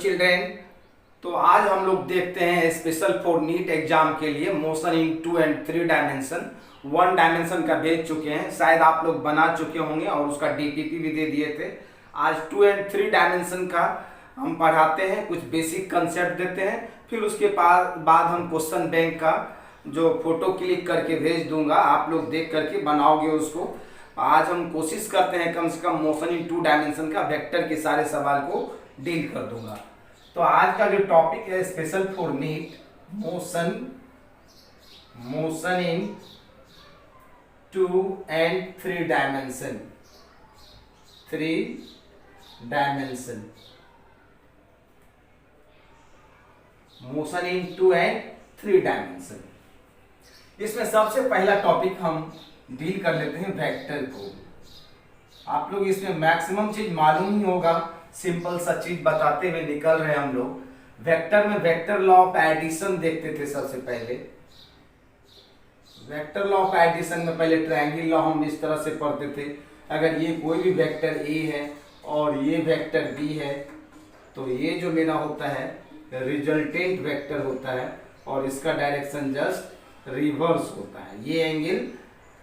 Children, तो आज हम लोग देखते हैं स्पेशल फॉर नीट एग्जाम के लिए motion in 2 and 3 dimension. 1 dimension का भेज चुके हैं, शायद आप लोग बना चुके होंगे और उसका डीपीपी भी दे दिए थे। आज 2 and 3 डायमेंशन का हम पढ़ाते हैं, कुछ बेसिक कंसेप्ट देते हैं, फिर उसके बाद हम क्वेश्चन बैंक का जो फोटो क्लिक करके भेज दूंगा, आप लोग देख करके बनाओगे उसको। आज हम कोशिश करते हैं कम से कम मोशन इन 2 डायमेंशन का वेक्टर के सारे सवाल को डील कर दूंगा। तो आज का जो टॉपिक है special for NEET motion in 2 and 3 dimension. Motion in 2 and 3 dimension. इसमें सबसे पहला टॉपिक हम डील कर लेते हैं वेक्टर को। आप लोग इसमें मैक्सिमम चीज मालूम ही होगा, सिंपल सा चीज बताते हुए निकल रहे हैं हम लोग। वेक्टर में वेक्टर लॉ ऑफ एडिशन देखते थे सबसे पहले। वेक्टर लॉ ऑफ एडिशन में पहले ट्रायंगल लॉ हम इस तरह से पढ़ते थे। अगर ये कोई भी वेक्टर ए है और ये वेक्टर बी है, तो ये जो मेरा होता है रिजल्टेंट वेक्टर होता है और इसका डायरेक्शन जस्ट रिवर्स होता है। ये एंगल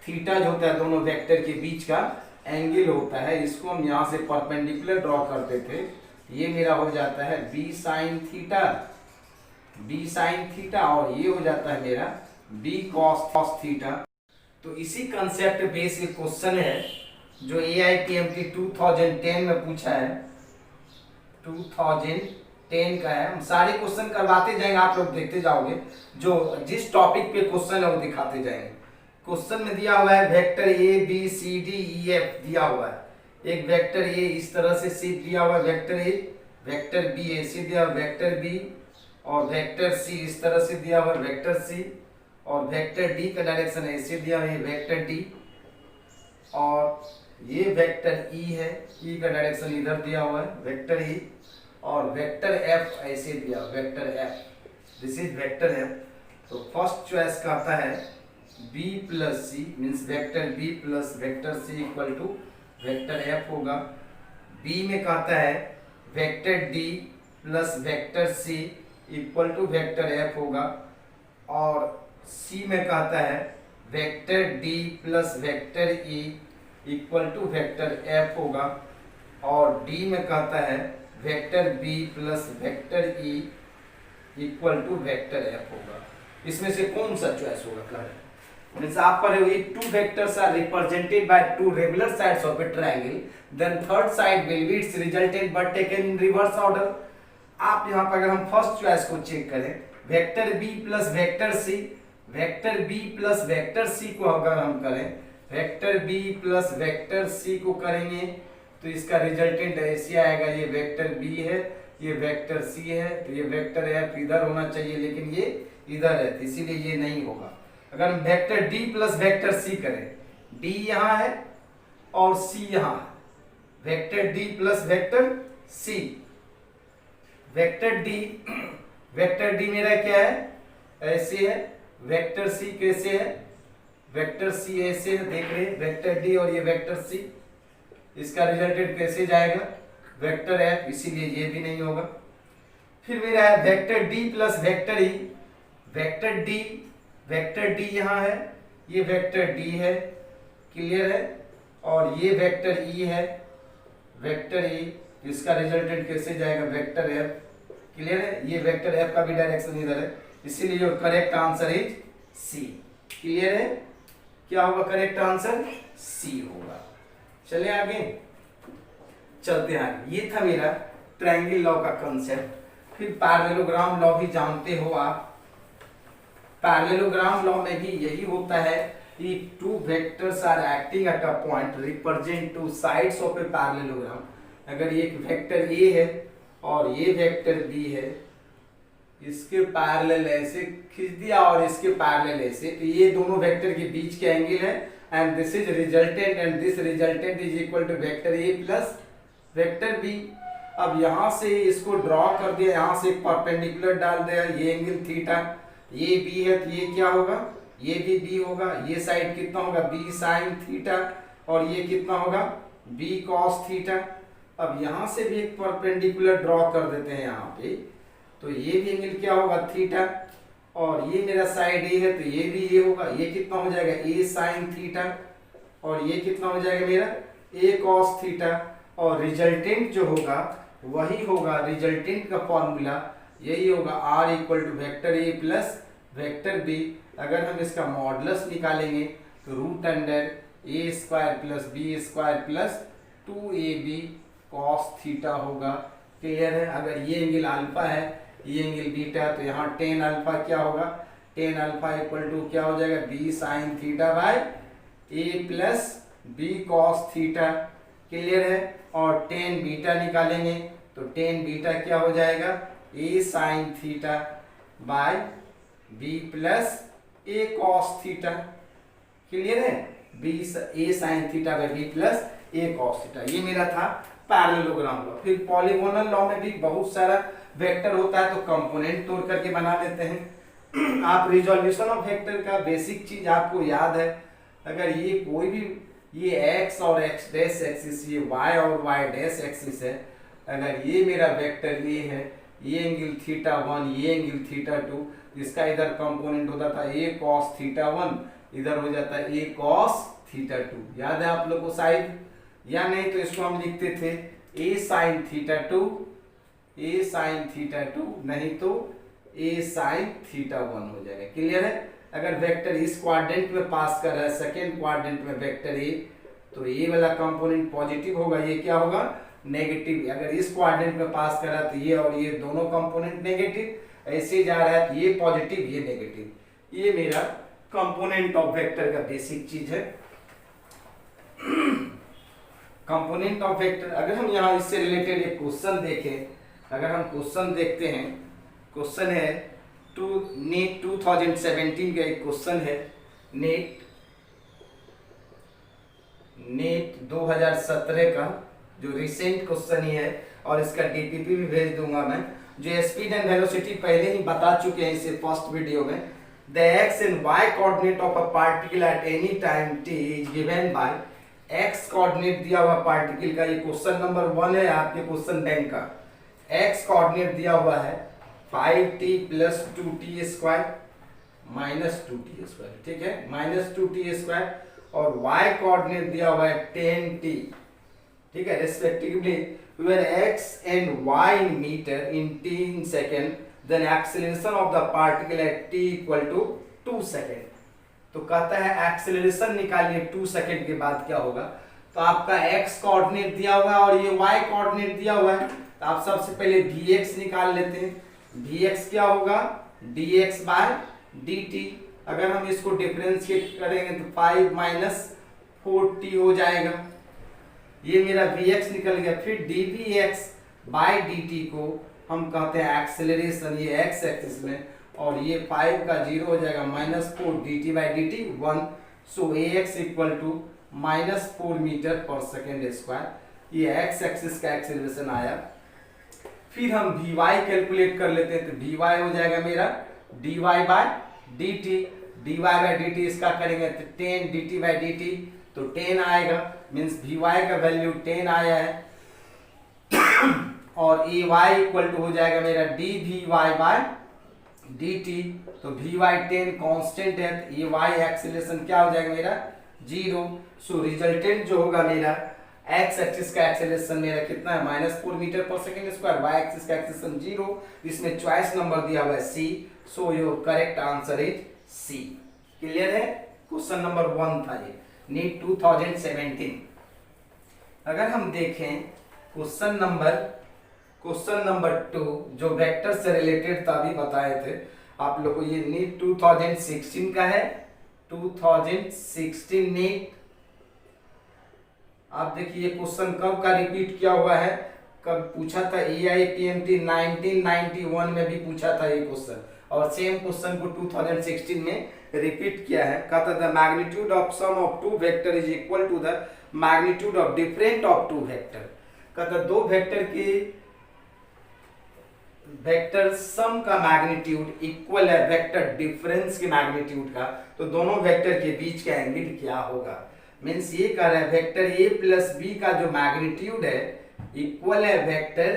थीटा जो होता है दोनों वेक्टर के बीच का एंगल होता है, इसको हम यहाँ से परपेंडिकुलर ड्रॉ करते थे। ये मेरा हो जाता है बी साइन थीटा और ये हो जाता है मेरा बी कॉस थीटा। तो इसी कंसेप्ट बेस एक क्वेश्चन है जो AIPMT 2010 में पूछा है, 2010 का है। हम सारे क्वेश्चन करवाते जाएंगे, आप लोग देखते जाओगे, जो जिस टॉपिक पे क्वेश्चन है वो दिखाते जाएंगे। क्वेश्चन में दिया हुआ है vector A B C D E F दिया हुआ है। एक वेक्टर ए इस तरह से सी दिया हुआ है, वेक्टर ए, वेक्टर बी ऐसे दिया हुआ वेक्टर बी, और वेक्टर सी इस तरह से दिया हुआ वेक्टर सी, और वेक्टर डी का डायरेक्शन ऐसे दिया हुआ है वेक्टर डी, और ये वेक्टर ई है, ई का डायरेक्शन इधर दिया हुआ है वेक्टर ई, और वेक्टर एफ ऐसे दिया vector F, this is vector F. तो फर्स्ट चॉइस का आता है b plus C, means vector b plus vector c equal to vector f होगा। b में कहता है vector d plus vector c equal to vector f होगा, और c में कहता है vector d plus vector e equal to vector f होगा, और d में कहता है vector b plus vector e equal to vector f होगा। इसमें से कौन सा चॉइस होगा? क्लियर means आप पढ़ोगे 2 vectors are represented by 2 regular sides of a triangle, then third side will be its resultant but taken in reverse order। आप यहाँ पर अगर हम फर्स्ट चॉइस को चेक करें, vector b plus vector c, vector b plus vector c को अगर हम करें, vector b plus vector c को करेंगे तो इसका रिजल्टेंट ऐसे आएगा। ये वेक्टर b है, ये वेक्टर c है, तो ये वेक्टर f इधर होना चाहिए, लेकिन ये इधर है, इसीलिए ये नहीं होगा। अगर हम vector d plus vector c करें, d यहाँ है और c यहाँ है, vector d plus vector c, vector d मेरा क्या है, ऐसे है, वेक्टर c कैसे है, वेक्टर c ऐसे है, देख रहे हैं वेक्टर d और ये वेक्टर c, इसका रिजल्टेंट कैसे जाएगा, वेक्टर f, इसीलिए ये भी नहीं होगा। फिर मेरा है vector d plus vector e, vector d यहाँ है, ये वेक्टर d है, क्लियर है, और ये वेक्टर e है, वेक्टर e, इसका रिजल्टेंट कैसे जाएगा, वेक्टर f, क्लियर है। ये वेक्टर f का भी डायरेक्शन इधर है, इसीलिए जो correct answer is C, clear है। क्या होगा करेक्ट आंसर? C होगा। चले आगे, चलते हैं आगे। ये था मेरा ट्रायंगल लॉ का कंसेप्ट। फिर पैरेललोग्राम लॉ भी जानते हो आप। पैरेललोग्राम लॉ में भी यही होता है कि 2 vectors are acting at a point represent 2 sides of a parallelogram. अगर ये एक वेक्टर ए है और ये वेक्टर बी है, इसके पैरेलल ऐसे खींच दिया और इसके पैरेलल ऐसे, तो ये दोनों वेक्टर के बीच के एंगल है, and this is resultant, and this resultant is equal to vector A plus vector B. अब यहाँ से इसको ड्रॉ कर दिया, यहाँ से परपेंडिकुलर डाल दिया, ये एंगल थीटा, ये बी है तो ये क्या होगा, ये भी बी होगा। ये साइड कितना होगा, बी साइन थीटा, और ये कितना होगा, बी कॉस थीटा। अब यहाँ से भी एक परपेंडिकुलर ड्रॉ कर देते हैं यहाँ पे, तो ये भी एंगल क्या होगा थीटा, और ये मेरा साइड ए है तो ये भी ये होगा, ये कितना हो जाएगा ए साइन थीटा, और ये कितना हो जाएगा मेरा ए कॉस थीटा, और रिजल्टेंट जो होगा वही होगा, रिजल्टेंट का फॉर्मूला यही होगा R equal to vector A plus vector B. अगर हम इसका मॉडुलस निकालेंगे तो root under A square plus B square plus 2ab cos theta होगा। क्लियर है? अगर ये एंगल अल्फा है, ये एंगल बीटा है, तो यहाँ टेन अल्फा क्या होगा, टेन अल्फा इक्वल टू क्या हो जाएगा B sine theta by A plus B cos theta. Clear है? और टेन बीटा निकालेंगे तो टेन बीटा क्या हो जाएगा A sine theta by B plus A cos theta. Clear है? B A sine theta by B plus A cos theta. ये मेरा था पैरेललोग्राम लॉ। फिर पॉलीगोनल लॉ में भी बहुत सारा वेक्टर होता है तो कंपोनेंट तोड़ करके बना देते हैं। आप रिजोल्यूशन ऑफ वेक्टर का बेसिक चीज आपको याद है, अगर ये कोई भी ये x और x डैश एक्सिस, ये y और y डैश एक्सिस है, अगर ये मेरा वेक्टर ये है, ये एंगल थीटा 1, ये एंगल थीटा 2, इसका इधर कंपोनेंट होता था a cos थीटा 1, इधर हो जाता है a cos थीटा 2। याद है आप लोग को शायद, या नहीं तो इसको हम लिखते थे a sin theta 2, a sin theta 2, नहीं तो a sin थीटा 1 हो जाएगा। क्लियर है? अगर वेक्टर इस क्वाड्रेंट में पास कर रहा है, सेकेंड क्वाड्रेंट में वेक्टर ए, तो ए वाला कंपोनेंट पॉजिटिव होगा, ये क्या होगा नेगेटिव। अगर इस क्वाड्रेंट में पास कर रहा है तो ये और ये दोनों कंपोनेंट नेगेटिव, ऐसे जा रहा है तो ये पॉजिटिव ये नेगेटिव। ये मेरा कंपोनेंट ऑफ वेक्टर का बेसिक चीज है। कंपोनेंट ऑफ वेक्टर, अगर हम यहाँ इससे रिलेटेड एक क्वेश्चन देखें, अगर हम क्वेश्चन देखते हैं, क्वेश्चन है नीट 2017 का एक क्वेश्चन है, नीट 2017 का जो रिसेंट क्वेश्चन ही है, और इसका डीपीपी भी भेज दूंगा मैं। जो स्पीड एंड वेलोसिटी पहले ही बता चुके हैं इसे फर्स्ट वीडियो में। The x and y coordinate of a particle at any time t is given by, x coordinate दिया हुआ पार्टिकल का, ये क्वेश्चन नंबर 1 है आपके क्वेश्चन बैंक का। एक्स कोऑर्डिनेट दिया हुआ है 5t plus 2t square minus 2t square, ठीक है, माइनस 2t स्क्वायर, और y कोऑर्डिनेट दिया हुआ है 10t, ठीक है, respectively, where x and y in meter in t in second, then acceleration of the particle at t equal to 2 second। तो कहता है एक्सेलरेशन निकालिए 2 सेकेंड के बाद क्या होगा। तो आपका x कोऑर्डिनेट दिया हुआ है और ये y कोऑर्डिनेट दिया हुआ है, तो आप सबसे पहले vx निकाल लेते हैं। vx क्या होगा dx बाय dt। अगर हम इसको डिफरेंशिएट करेंगे तो 5 माइनस 4t हो जाएगा, ये मेरा vx निकल गया। फिर dvx बाय dt को हम कहते हैं एक्सेलरेशन, ये x एक्सिस में, और ये 5 का 0 हो जाएगा, minus 4 dt by dt 1। So ax equal to minus 4 metre पर सेकेंड स्क्वायर, ये x एक्सिस का एक्सेलरेशन आया। फिर हम vy कैलकुलेट कर लेते हैं, तो vy हो जाएगा मेरा dy by dt, dy by dt इसका करेंगे तो 10 dt बाय dt, तो 10 आएगा, मीन्स vy का वैल्यू 10 आया है। और ay इक्वल टू हो जाएगा मेरा dvy बाय dt, तो vy 10 कांस्टेंट है, तो ay एक्सेलरेशन क्या हो जाएगा मेरा 0। सो रिजल्टेंट जो होगा मेरा x एक्सिस का एक्सेलरेशन मेरा कितना है -4 मीटर पर सेकंड स्क्वायर, y एक्सिस का एक्सेलरेशन 0, इसमें चॉइस नंबर दिया हुआ है C, so your correct answer is C। Clear है? क्वेश्चन नंबर 1 था ये, नीट 2017। अगर हम देखें क्वेश्चन नंबर 2 जो वेक्टर से रिलेटेड था, अभी बताए थे आप लोग को, ये नीट 2016 का है, 2016 नीट। आप देखिए क्वेश्चन कब का रिपीट किया हुआ है, कब पूछा था, AIPMT 1991 में भी पूछा था ये क्वेश्चन, और सेम क्वेश्चन को 2016 में रिपीट किया है। कहता the magnitude of sum of two vector is equal to the magnitude of different of two vector. कहता दो वेक्टर की वेक्टर सम का मैग्नीट्यूड इक्वल है वेक्टर डिफरेंस के मैग्नीट्यूड का, तो दोनों वेक्टर के बीच का एंगल क्या होगा। मीन्स ये कह रहा है वेक्टर a प्लस बी का जो मैग्नीट्यूड है, इक्वल है वेक्टर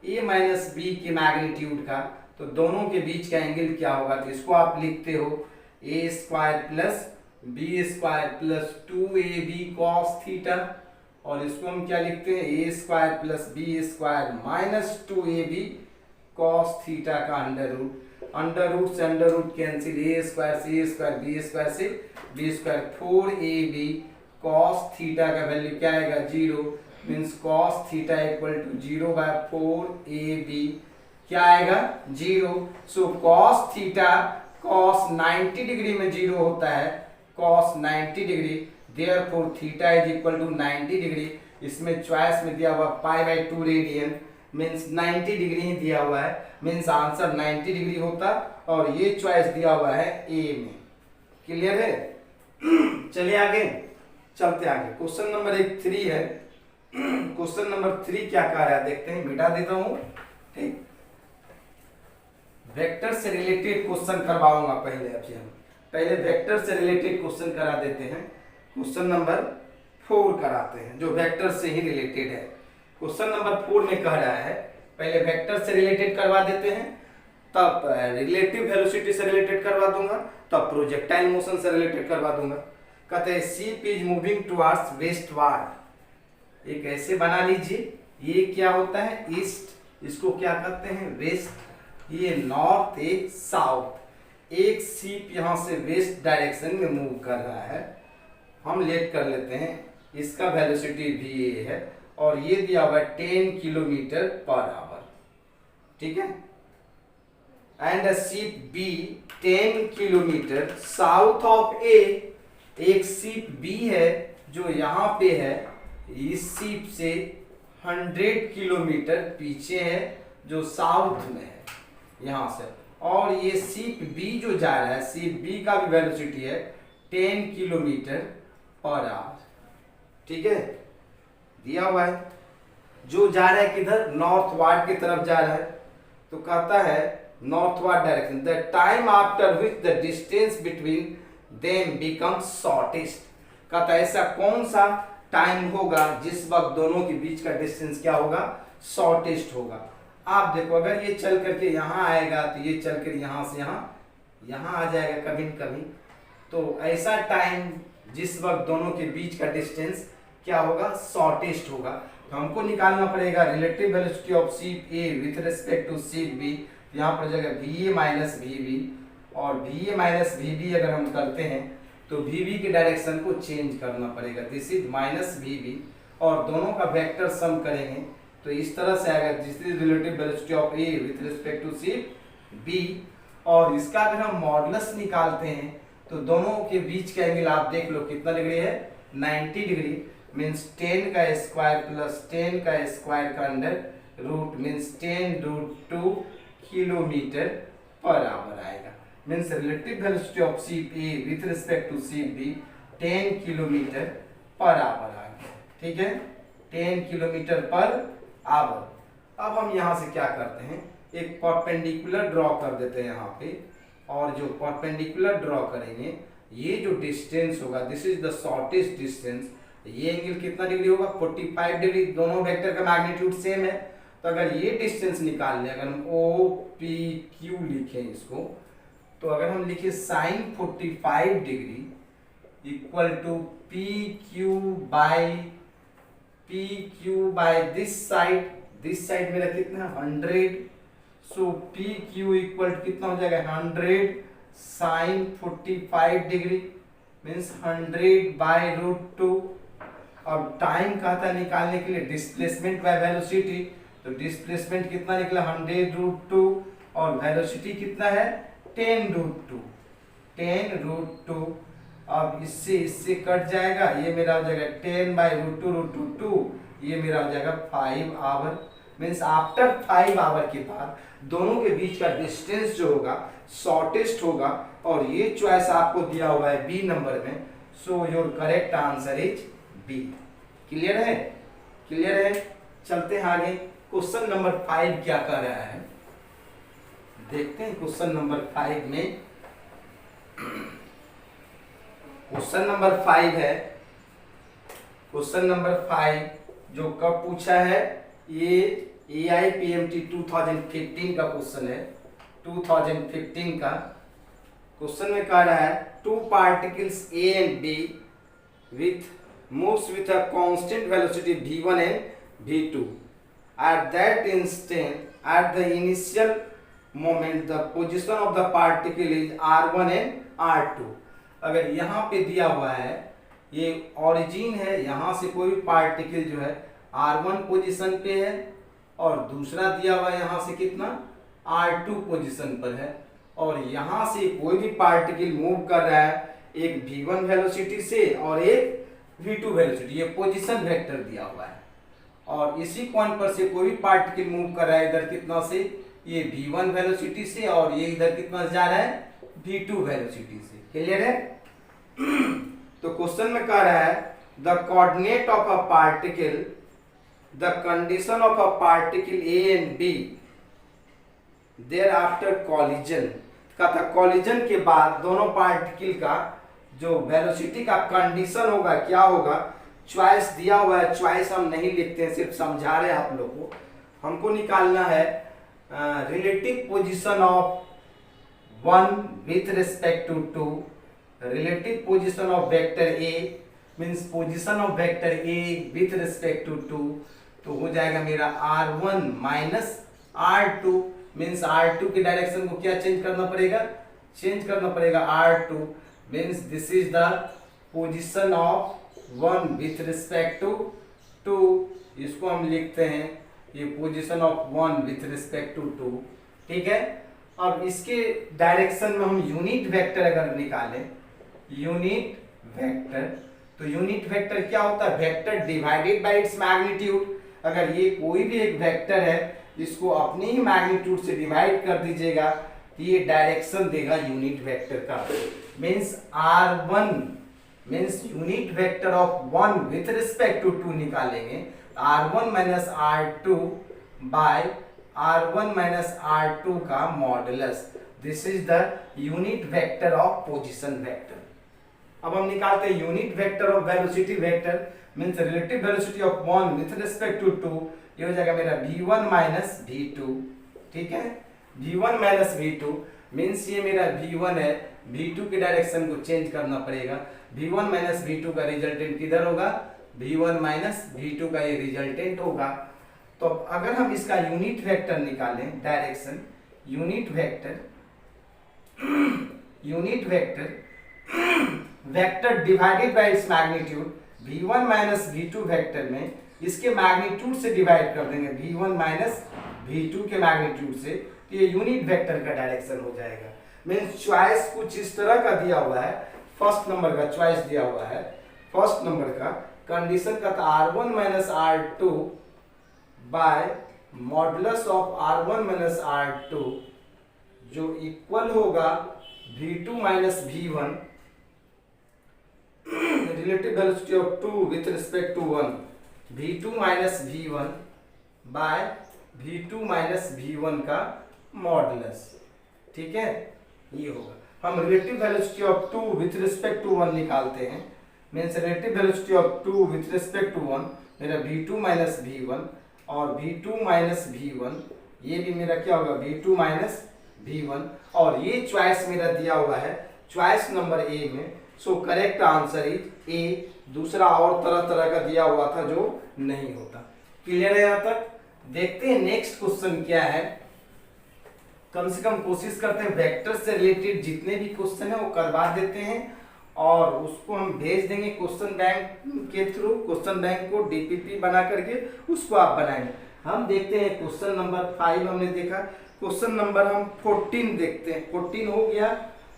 ए माइनस बी के मैग्नीट्यूड का, तो दोनों के बीच का एंगल क्या होगा, तो इसको आप लिखते हो A square plus B square plus 2ab cos theta, और इसको हम क्या लिखते हैं, A square plus B square minus 2ab cos theta का अंडर रूट से under root cancel, A square से ए स्क्वायर, बी स्क्वायर से B square, 4ab cos theta का वैल्यू क्या आएगा 0, means cos theta equal to 0/4ab क्या आएगा 0। सो cos theta cos 90 degree में 0 होता है, cos 90 degree, therefore theta is equal to 90 degree. इसमें चॉइस में दिया हुआ π/2 रेडियन, मीन्स 90 डिग्री ही दिया हुआ है, मीन्स आंसर 90 डिग्री होता, और ये चॉइस दिया हुआ है ए में। क्लियर है? चलिए आगे, चलते आगे। क्वेश्चन नंबर 3 है। क्वेश्चन नंबर 3 क्या कह रहा है देखते हैं, मिटा देता हूं। ठीक, वेक्टर से रिलेटेड क्वेश्चन करवाऊंगा पहले आपसे, हम पहले वेक्टर से रिलेटेड क्वेश्चन करा देते हैं। क्वेश्चन नंबर 4 कराते हैं जो वेक्टर से ही रिलेटेड है। क्वेश्चन नंबर 4 में कह रहा है, पहले वेक्टर से रिलेटेड करवा देते हैं, तब रिलेटिव वेलोसिटी से रिलेटेड करवा दूंगा, तब प्रोजेक्टाइल मोशन से रिलेटेड करवा दूंगा। कहते हैं ship is moving towards westward. एक ऐसे बना लीजिए, ये क्या होता है ईस्ट, इसको क्या कहते हैं वेस्ट, ये नॉर्थ, एक साउथ। एक शिप यहां से वेस्ट डायरेक्शन में मूव कर रहा है, हम लेट कर लेते हैं, इसका वेलोसिटी भी ये है, और ये दिया हुआ है 10 किलोमीटर पर आवर। ठीक है, and a ship B 10 kilometre south of A. एक शिप बी है जो यहाँ पे है, इस शिप से 100 किलोमीटर पीछे है, जो साउथ में है यहां से, और ये शिप बी जो जा रहा है, शिप बी का भी वेलोसिटी है 10 किलोमीटर पर आवर। ठीक है, दिया हुआ है, जो जा रहा है किधर, नॉर्थवार्ड की तरफ जा रहा है, तो कहता है northward direction, the time after which the distance between them becomes shortest. कहता है ऐसा कौन सा टाइम होगा जिस वक्त दोनों के बीच का डिस्टेंस क्या होगा, शॉर्टेस्ट होगा। आप देखो, अगर ये चल करके यहाँ आएगा तो ये चल कर यहाँ से यहाँ आ जाएगा कभी न कभी, तो ऐसा टाइम जिस वक्त दोनों के बीच का डिस्टेंस क्या होगा, शॉर्टेस्ट होगा। तो हमको निकालना पड़ेगा relative velocity of ship A with respect to ship B. यहाँ पर जगह VA माइनस VB, और VA माइनस VB अगर हम करते हैं तो VB के डायरेक्शन को चेंज करना पड़ेगा, दिस इज माइनस VB, और दोनों का वेक्टर सम करेंगे तो इस तरह से आएगा, this is relative velocity of A with respect to ship B. और इसका अगर हम मॉडुलस निकालते हैं तो दोनों के बीच का एंगल आप देख लो कितना डिग्री है, 90 डिग्री, मीन्स 10 का स्क्वायर प्लस 10 का स्क्वायर का under root, means 10√2 kilometre per hour आएगा। Means relative velocity of ship A with respect to ship B 10 kilometre per hour आ गया। ठीक है, 10 किलोमीटर पर आवर। अब हम यहाँ से क्या करते हैं, एक परपेंडिकुलर ड्रॉ कर देते हैं यहाँ पे, और जो परपेंडिकुलर ड्रॉ करेंगे, ये जो डिस्टेंस होगा, this is the shortest distance, ये एंगल कितना डिग्री होगा, 45 डिग्री। दोनों वेक्टर का मैग्नीट्यूड सेम है, तो अगर ये डिस्टेंस निकाल लें, अगर हम OPQ लिखें इसको, तो अगर हम लिखे sine 45 degree equal to PQ by this side मेरा कितना 100, सो PQ इक्वल टू कितना हो जाएगा 100 साइन 45 डिग्री, मीन्स 100/√2। अब टाइम कहता है निकालने के लिए डिस्प्लेसमेंट बाय वेलोसिटी, तो डिस्प्लेसमेंट कितना निकला 100√2, और वेलोसिटी कितना है 10√2। अब इससे कट जाएगा, ये मेरा हो जाएगा 10/√2, ये मेरा हो जाएगा 5 आवर। मीन्स आफ्टर 5 आवर के बाद दोनों के बीच का डिस्टेंस जो होगा शॉर्टेस्ट होगा, और ये चॉइस आपको दिया हुआ है बी नंबर में, so your correct answer is B. Clear है? क्लियर है, चलते हैं आगे। क्वेश्चन नंबर 5 क्या कर रहा है देखते हैं। क्वेश्चन नंबर 5 में, क्वेश्चन नंबर 5 है, क्वेश्चन नंबर 5 जो कब पूछा है, ये AIPMT 2015 का क्वेश्चन है, 2015 का क्वेश्चन में कह रहा है two particles A and B with moves with a constant velocity v1 and v2 at that instant at the initial moment the position of the particle is r1 and r2। अगर यहाँ पे दिया हुआ है, ये ओरिजिन है, यहाँ से कोई भी पार्टिकल जो है r1 पोजीशन पे है और दूसरा दिया हुआ है यहाँ से कितना r2 पोजीशन पर है, और यहाँ से कोई भी पार्टिकल मूव कर रहा है एक v1 वेलोसिटी से और एक v2 वेलोसिटी, ये पोजीशन वेक्टर दिया हुआ है। और इसी पॉइंट पर से कोई भी पार्टिकल मूव कर रहा है इधर कितना से, ये v1 वेलोसिटी से, और ये इधर कितना जा रहा है v2 वेलोसिटी से। क्लियर है? तो क्वेश्चन में कह रहा है the coordinate of a particle, the condition of a particle A and B there after collision, का था कॉलिजन के बाद दोनों पार्टिकल का जो वेलोसिटी का कंडीशन होगा क्या होगा। चॉइस दिया हुआ है, चॉइस हम नहीं लिखते हैं, सिर्फ समझा रहे हैं आप लोग को। हमको निकालना है relative position of one with respect to two, relative position of vector A means position of vector A with respect to two, तो हो जाएगा मेरा r1 minus r2 means r2 के डायरेक्शन को क्या चेंज करना पड़ेगा, चेंज करना पड़ेगा r2 means this is the position of one with respect to two, इसको हम लिखते हैं ये position of one with respect to two. ठीक है, अब इसके डायरेक्शन में हम यूनिट वेक्टर अगर निकालें, यूनिट वेक्टर, तो यूनिट वेक्टर क्या होता है, vector divided by its magnitude. अगर ये कोई भी एक वेक्टर है इसको अपने ही मैग्नीट्यूड से डिवाइड कर दीजिएगा तो ये डायरेक्शन देगा यूनिट वेक्टर का। Means r1 means unit vector of one with respect to two निकालेंगे, r1 minus r2 by r1 minus r2 का modulus, this is the unit vector of position vector. अब हम निकालते हैं unit vector of velocity vector means relative velocity of one with respect to two, ये हो जाएगा मेरा v1 माइनस v2। ठीक है, v1 माइनस v2 मींस ये मेरा v1 है, v2 के डायरेक्शन को चेंज करना पड़ेगा। v1 माइनस v2 का रिजल्टेंट किधर होगा, v1 माइनस v2 का ये रिजल्टेंट होगा। तो अगर हम इसका यूनिट वेक्टर निकालें, direction unit vector, unit vector vector divided by its magnitude, v1 minus v2 vector में इसके मैग्नीट्यूड से डिवाइड कर देंगे, v1 माइनस v2 के मैग्नीट्यूड से, तो ये यूनिट वेक्टर का डायरेक्शन हो जाएगा। मींस चॉइस कुछ इस तरह का दिया हुआ है, फर्स्ट नंबर का चॉइस दिया हुआ है, फर्स्ट नंबर का कंडीशन का था r1 minus r2 by modulus of r1 minus r2 जो इक्वल होगा v2 minus v1 relative velocity of 2 with respect to 1, v2 minus v1 by v2 minus v1 का मॉडुलस। ठीक है, ये होगा। हम relative velocity of 2 with respect to 1 निकालते हैं, means relative velocity of 2 with respect to 1 मेरा v2 माइनस v1 और v2 माइनस v1, ये भी मेरा क्या होगा v2 माइनस v1, और ये चॉइस मेरा दिया हुआ है चॉइस नंबर ए में। So correct answer is a, दूसरा और तरह तरह का दिया हुआ था जो नहीं होता। क्लियर है यहाँ तक? देखते हैं नेक्स्ट क्वेश्चन क्या है। कम से कम कोशिश करते हैं वेक्टर से रिलेटेड जितने भी क्वेश्चन है वो करवा देते हैं और उसको हम भेज देंगे क्वेश्चन बैंक के थ्रू। क्वेश्चन बैंक को डीपीपी बना करके उसको आप बनाएंगे। हम देखते हैं क्वेश्चन नंबर 5 हमने देखा, क्वेश्चन नंबर हम 14 देखते हैं। 14 हो गया।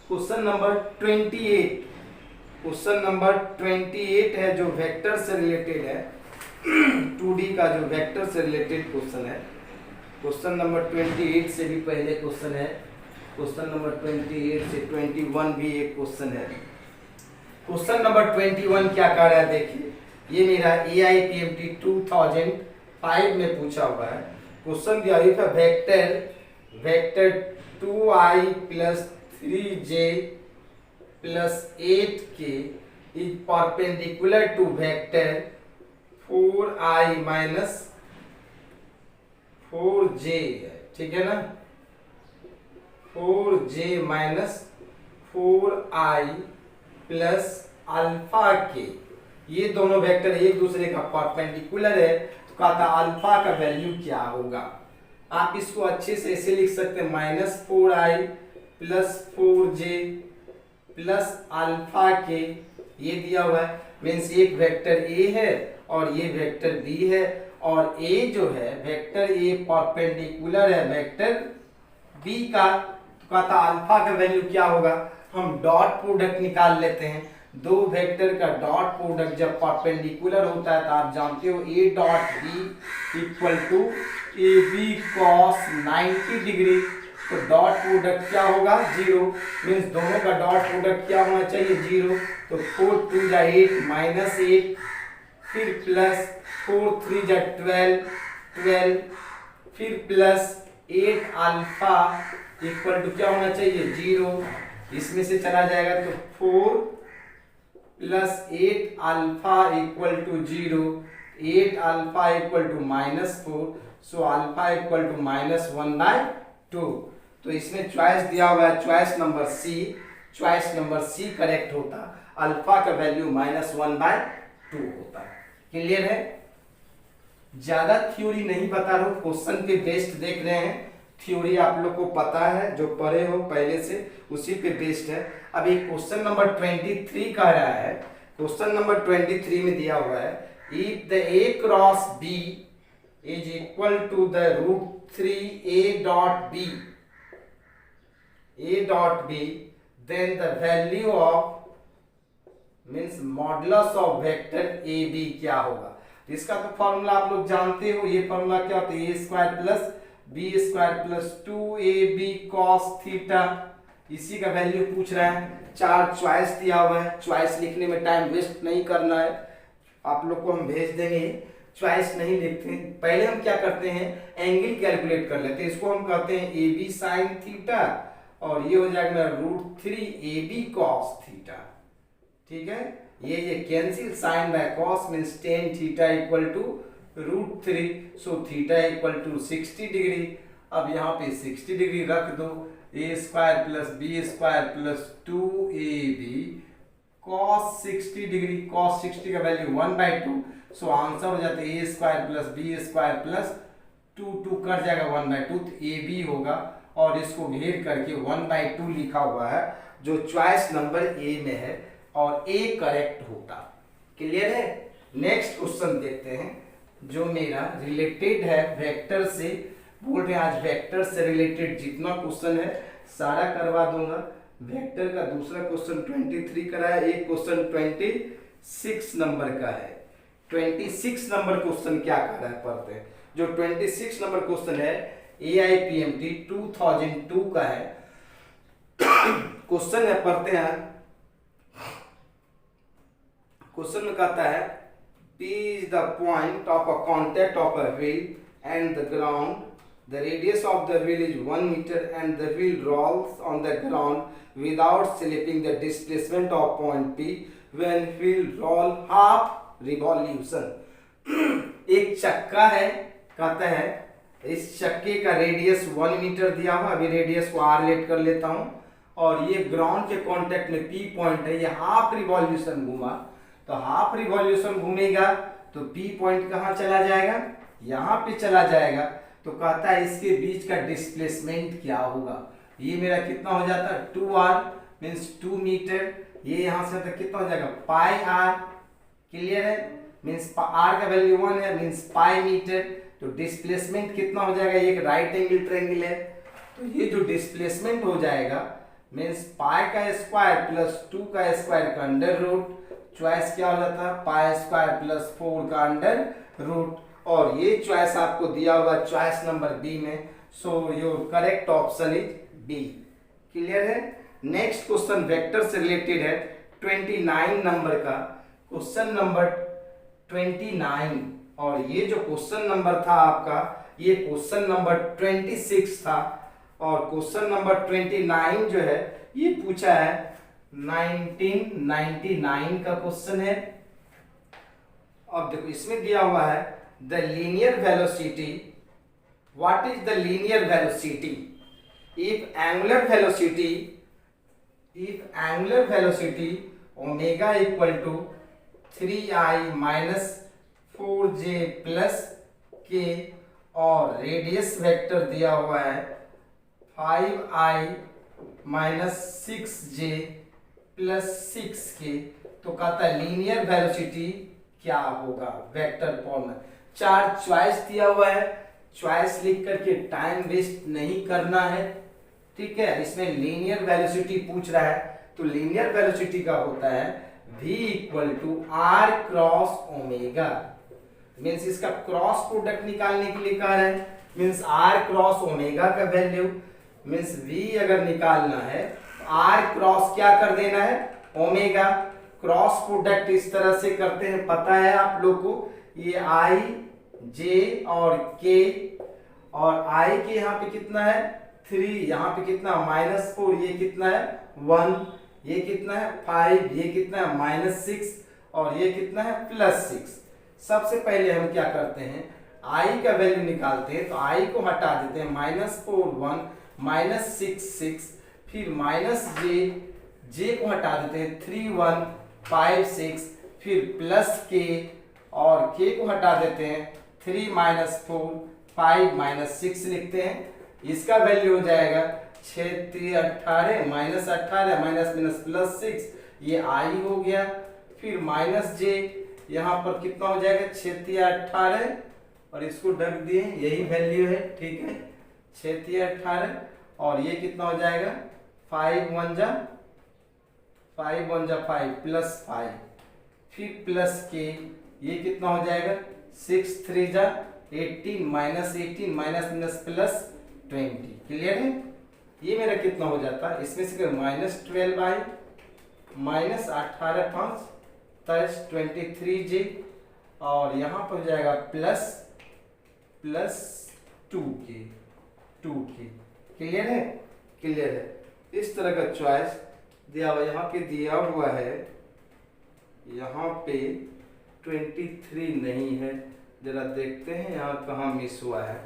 क्वेश्चन नंबर 28, क्वेश्चन नंबर 28 है जो वेक्टर से रिलेटेड है, 2D का जो वेक्टर से रिलेटेड क्वेश्चन है। क्वेश्चन नंबर 28 से भी पहले क्वेश्चन है, क्वेश्चन नंबर 28 से 21 भी एक क्वेश्चन है। क्वेश्चन नंबर 21 क्या कर रहा है देखिए, ये मेरा AIPMT 2005 में पूछा हुआ है। क्वेश्चन दिया है vector 2i plus 3j plus 8k is perpendicular to vector 4i minus 4j है, ठीक है ना, 4j minus 4i plus alpha के, ये दोनों वेक्टर एक दूसरे का परपेंडिकुलर है, तो कहता अल्फा का वैल्यू क्या होगा। आप इसको अच्छे से ऐसे लिख सकते हैं, -4i plus 4j plus alpha के, ये दिया हुआ है, मीन्स एक वेक्टर ए है और ये वेक्टर बी है, और ए जो है वेक्टर ए परपेंडिकुलर है वेक्टर बी का, तो कहता अल्फा का वैल्यू क्या होगा। हम डॉट प्रोडक्ट निकाल लेते हैं, दो वेक्टर का डॉट प्रोडक्ट जब परपेंडिकुलर होता है तो आप जानते हो A dot B equal to A B cos 90 degree, तो डॉट प्रोडक्ट क्या होगा 0, मीन्स दोनों का डॉट प्रोडक्ट क्या होना चाहिए 0, तो 4 2 जा 8 माइनस 8, फिर प्लस 4 3 जा 12, फिर प्लस 8 अल्फा इक्वल टू क्या होना चाहिए 0, इसमें से चला जाएगा तो 4 plus 8 alpha equal to 0, 8 alpha equal to -4, so alpha equal to -1/2, तो इसमें चॉइस दिया हुआ है चॉइस नंबर सी करेक्ट होता, अल्फा का वैल्यू -1/2 होता। क्लियर है, ज्यादा थ्योरी नहीं बता रहा हूं, क्वेश्चन पे बेस्ड देख रहे हैं, थ्योरी आप लोग को पता है, जो पढ़े हो पहले से उसी पे बेस्ड है। अब एक क्वेश्चन नंबर 23 कह रहा है, क्वेश्चन नंबर 23 में दिया हुआ है if the A cross B is equal to the √3 a dot b then the value of means modulus of vector A B क्या होगा। इसका तो फॉर्मूला आप लोग जानते हो, ये फॉर्मूला क्या होता है a² plus b² plus 2ab cos theta, इसी का वैल्यू पूछ रहा है। चार चॉइस दिया हुआ है, चॉइस लिखने में टाइम वेस्ट नहीं करना है, आप लोग को हम भेज देंगे, चॉइस नहीं लिखते। पहले हम क्या करते हैं एंगल कैलकुलेट कर लेते हैं, इसको हम कहते हैं ए बी साइन थीटा, और ये हो जाएगा √3ab cos थीटा, ठीक है। ये cancel, sine by cos means tan theta equal to √3, so theta equal to 60 degree. अब यहाँ पे 60 डिग्री रख दो, a² plus b² plus 2ab cos 60 degree, cos 60 का वैल्यू 1/2, सो आंसर हो जाता है a² प्लस b² प्लस 2 कर जाएगा 1/2, तो ab होगा, और इसको घेर करके 1/2 लिखा हुआ है, जो चॉइस नंबर ए में है, और ए करेक्ट होता। क्लियर है। नेक्स्ट क्वेश्चन देखते हैं, जो मेरा रिलेटेड है वेक्टर से, बोल रहे हैं आज वेक्टर से रिलेटेड जितना क्वेश्चन है सारा करवा दूंगा। वेक्टर का दूसरा क्वेश्चन 23 का है, एक क्वेश्चन 26 नंबर का है। 26 नंबर क्वेश्चन क्या कर रहा है पढ़ते हैं। जो 26 नंबर क्वेश्चन है AIPMT 2002 का है, क्वेश्चन है, पढ़ते हैं। क्वेश्चन में कहता है P is the point of a contact of a wheel and the ground. The radius of the wheel is 1 meter and the wheel rolls on the ground without slipping. The displacement of point P when wheel roll half revolution. एक चक्का है, कहता है इस चक्के का radius 1 metre दिया हुआ, अभी रेडियस को R लेट कर लेता हूं, और ये ग्राउंड के कांटेक्ट में P पॉइंट है, ये हाफ रिवॉल्यूशन घूमा, तो हाफ रिवॉल्यूशन घूमेगा तो P पॉइंट कहाँ चला जाएगा, यहाँ पे चला जाएगा, तो कहता है इसके बीच का डिस्प्लेसमेंट क्या होगा। ये मेरा कितना हो जाता है 2r मीन्स 2 मीटर, ये यहाँ से तक कितना हो जाएगा पाई r। क्लियर है, मीन्स r का वैल्यू 1 है मीन्स पाई मीटर, तो डिस्प्लेसमेंट कितना हो जाएगा, एक राइट एंगल ट्रायंगल है, तो ये जो डिस्प्लेसमेंट हो जाएगा मीन्स पाई का स्क्वायर प्लस 2 का स्क्वायर का अंडर रूट, चॉइस क्या हो जाता है π² प्लस 4 का अंडर रूट, और ये चॉइस आपको दिया हुआ चॉइस नंबर बी में, so your correct option is B. Clear है। नेक्स्ट क्वेश्चन वेक्टर से रिलेटेड है 29 नंबर का, क्वेश्चन नंबर 29, और ये जो क्वेश्चन नंबर था आपका, ये क्वेश्चन नंबर 26 था, और क्वेश्चन नंबर 29 जो है ये पूछा है 1999 का क्वेश्चन है। अब देखो इसमें दिया हुआ है the linear velocity what is the linear velocity if angular velocity omega equal to 3i minus 4j plus k और रेडियस वेक्टर दिया हुआ है 5i minus 6j plus 6k, तो कहता है लीनियर वेलोसिटी क्या होगा वेक्टर फॉर्म में। 4 चॉइस दिया हुआ है, चॉइस लिख करके टाइम वेस्ट नहीं करना है, ठीक है। इसमें लीनियर वेलोसिटी पूछ रहा है, तो लीनियर वेलोसिटी का होता है v equal to r cross omega, means इसका क्रॉस प्रोडक्ट निकालने के लिए कह रहे हैं, मीन्स r क्रॉस ओमेगा का वैल्यू, मीन्स v अगर निकालना है तो r क्रॉस क्या कर देना है ओमेगा, क्रॉस प्रोडक्ट इस तरह से करते हैं, पता है आप लोग को, ये i j और k, और i के यहाँ पे कितना है 3, यहाँ पे कितना -4, ये कितना है 1, ये कितना है 5, ये कितना है -6 और ये कितना है +6। सबसे पहले हम क्या करते हैं i का वैल्यू निकालते हैं, तो i को हटा देते हैं -4 1 -6 6, फिर -j को हटा देते हैं 3 1 5 6, फिर +k और k को हटा देते हैं 3 -4 5 -6 लिखते हैं, इसका वैल्यू हो जाएगा 6 3 18 -18 +6, ये i हो गया, फिर -j यहाँ पर कितना हो जाएगा 6 3 18 और इसको ढक दिए, यही वैल्यू है, ठीक है 6 3 18 और ये कितना हो जाएगा 5 1 जा 5 +5, फिर प्लस के, ये कितना हो जाएगा 6 3 जा 18 -18 +20, क्लियर है। ये मेरा कितना हो जाता है, इसमें से -12i -18 5 23j और यहाँ पर हो जाएगा +2k, क्लियर है, क्लियर है। इस तरह का चॉइस दिया हुआ, यहाँ पे दिया हुआ है, यहाँ पे 23 नहीं है, जरा देखते हैं यहाँ कहाँ मिस हुआ है,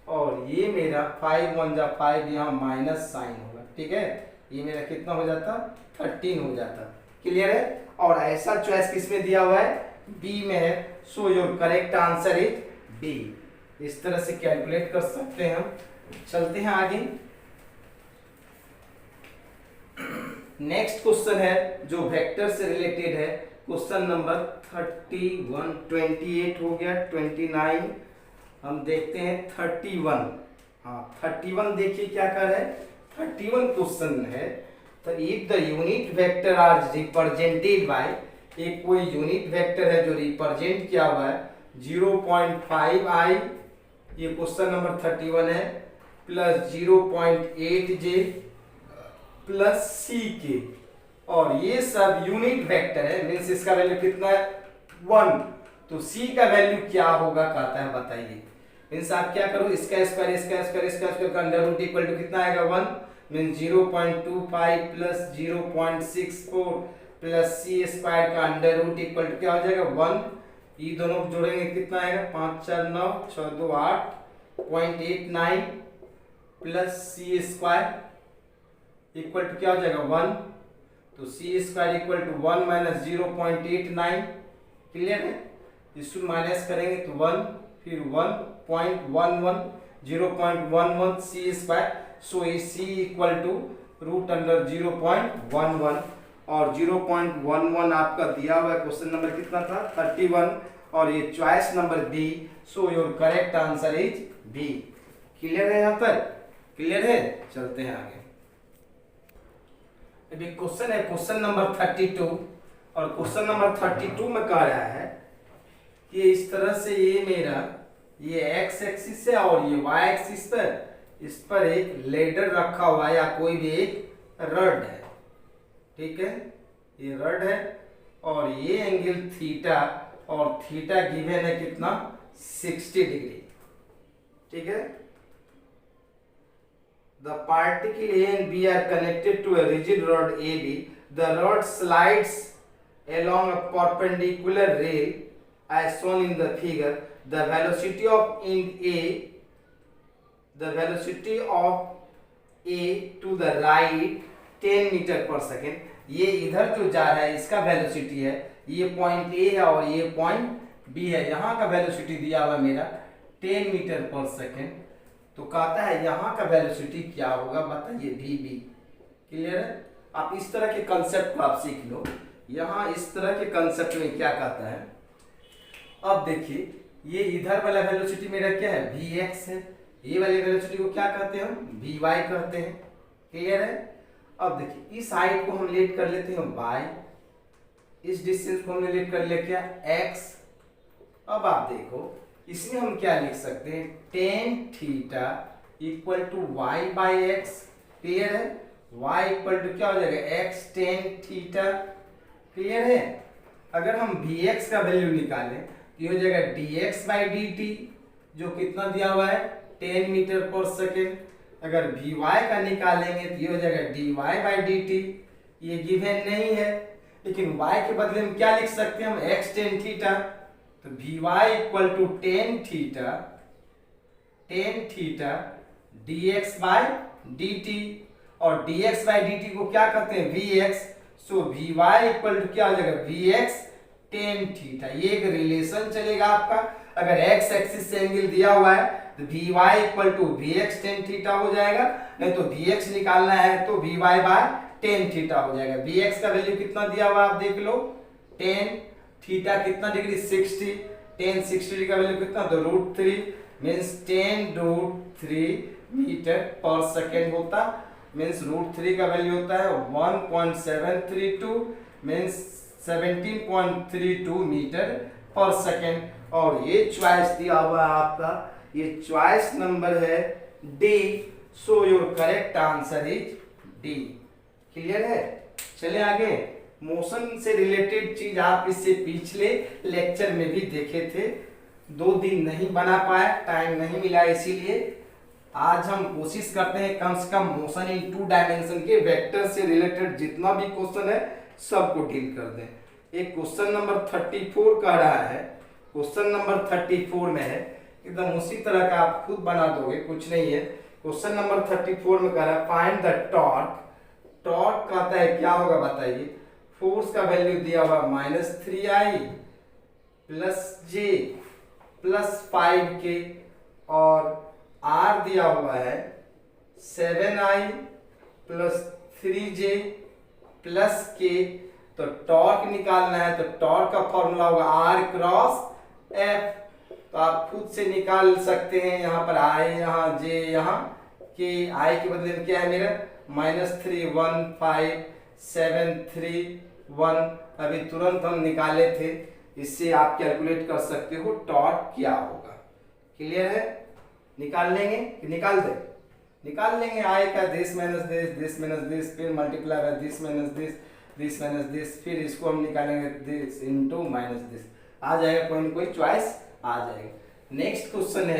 और ये मेरा 5 1 जा 5, यहाँ माइनस साइन होगा, ठीक है, ये मेरा कितना हो जाता 13 हो जाता, क्लियर है। और ऐसा चॉइस किसमें दिया हुआ है बी में है, so your correct answer is B. इस तरह से कैलकुलेट कर सकते हैं हम। चलते हैं आगे, नेक्स्ट क्वेश्चन है जो वेक्टर से रिलेटेड है, क्वेश्चन नंबर 31 28 हो गया, 29 हम देखते हैं 31। हाँ 31 देखिए क्या कर है, 31 क्वेश्चन है, तो if the unit vector are represented by, एक कोई यूनिट वेक्टर है जो रिप्रेजेंट किया हुआ है 0.5i, ये क्वेश्चन नंबर 31 है, प्लस 0.8j प्लस ck, और ये सब यूनिट वेक्टर है, मीन्स इसका वैल्यू कितना है 1, तो c का वैल्यू क्या होगा कहता है बताइए। मीन्स आप क्या करो, इसका स्क्वायर का अंडर रूट इक्वल टू कितना आएगा 1, means 0.25 plus 0.64 plus C square का अंडर रूट इक्वल टू क्या हो जाएगा 1, ये दोनों जोड़ेंगे कितना आएगा 5 4 9 6 2 8 0.89 plus C square equal to क्या हो जाएगा 1, तो C square equal to 1 minus 0.89, clear है। इसको माइनस करेंगे तो 1, फिर 1.11 0.11 C square, so C equal to root under 0.11, और 0.11 आपका दिया हुआ है, क्वेश्चन नंबर कितना था 31, और ये choice number B, so your correct answer is B. Clear है, यहाँ तक क्लियर है। चलते हैं आगे, अभी क्वेश्चन है क्वेश्चन नंबर 32, और क्वेश्चन नंबर 32 में कह रहा है कि इस तरह से ये मेरा ये एक्स एक्सिस है और ये वाई एक्सिस पर, इस पर एक लेडर रखा हुआ है या कोई भी एक रड है, ठीक है, ये रड है, और ये एंगल थीटा, और थीटा गिवन है कितना 60 डिग्री, ठीक है। The particle A and B are connected to a rigid rod AB. The rod slides along a perpendicular rail as shown in the figure. The velocity of end A the velocity of A to the right 10 meter पर second. ये इधर जो जा रहा है इसका velocity है, ये पॉइंट ए है और ये पॉइंट बी है। यहाँ का वेलोसिटी दिया हुआ मेरा 10 मीटर पर सेकेंड। तो कहता है यहाँ का वेलोसिटी क्या होगा, बताइए वी बी। क्लियर है? आप इस तरह के कंसेप्ट को आप सीख लो। यहाँ इस तरह के कंसेप्ट में क्या कहता है, अब देखिए ये इधर वाला वेलोसिटी मेरा क्या है, वी एक्स है। ये वाले वेलोसिटी को क्या कहते हैं हम, वी वाई कहते हैं। क्लियर है? अब देखिए इस हाइट को हम लेट कर लेते हैं वाई, इस डिस्टेंस को हमने लेट कर लिया क्या, एक्स। अब आप देखो इसमें हम क्या लिख सकते हैं, tan theta equal to Y by X. Clear है? y इक्वल टू क्या हो जाएगा, x टेन थीटा। क्लियर है? अगर हम vx का वैल्यू निकालें तो ये हो जाएगा dx बाई dt, जो कितना दिया हुआ है 10 मीटर पर सेकेंड। अगर vy का निकालेंगे तो ये हो जाएगा dy बाई dt। ये गिवन नहीं है, लेकिन y के बदले में क्या लिख सकते हैं हम, x टेन थीटा। तो vy equal to tan theta dx by dt, और dx बाई dt को क्या कहते हैं, vx। So vy equal to क्या हो जाएगा, vx टेन थीटा। ये एक रिलेशन चलेगा आपका। अगर x एक्सिस से एंगल दिया हुआ है तो vy equal to vx tan theta हो जाएगा, नहीं तो vx निकालना है तो vy बाय टेन थीटा हो जाएगा। vx का वैल्यू कितना दिया हुआ आप देख लो, टेन थीटा कितना डिग्री, 60। टेन 60 का वैल्यू कितना, तो √3 मीन्स 10√3 मीटर पर सेकेंड होता, मीन्स √3 का वैल्यू होता है 1.732 मीन्स 17.32 मीटर पर सेकेंड। और ये चॉइस दिया हुआ है आपका, ये चॉइस नंबर है D. So your correct answer is D. Clear है? चले आगे। मोशन से रिलेटेड चीज आप इससे पिछले लेक्चर में भी देखे थे, 2 दिन नहीं बना पाए, टाइम नहीं मिला, इसीलिए आज हम कोशिश करते हैं कम से कम मोशन इन 2 डायमेंशन के वेक्टर से रिलेटेड जितना भी क्वेश्चन है सबको डील कर दें। एक क्वेश्चन नंबर 34 कह रहा है, क्वेश्चन नंबर 34 में है, एकदम उसी तरह का आप खुद बना दोगे, कुछ नहीं है। क्वेश्चन नंबर 34 में कह रहा है फाइंड द टॉर्क। टॉर्क कहता है क्या होगा बताइए, फोर्स का वैल्यू दिया हुआ -3i प्लस जे प्लस 5k, और R दिया हुआ है 7i plus 3j plus k। तो टॉर्क निकालना है तो टॉर्क का फॉर्मूला होगा R क्रॉस F। तो आप खुद से निकाल सकते हैं, यहाँ पर I, यहाँ J, यहाँ k। I के बदले में क्या है मेरा, -315,731। अभी तुरंत हम निकाले थे, इससे आप कैलकुलेट कर सकते हो टॉर्क क्या होगा। क्लियर है? निकाल लेंगे कि निकाल दे, निकाल लेंगे। I का दिस माइनस दिस, फिर multiply by this minus this, फिर इसको हम निकालेंगे दिस इनटू माइनस दिस। आ जाएगा, कोई ना कोई चॉइस आ जाएगा। नेक्स्ट क्वेश्चन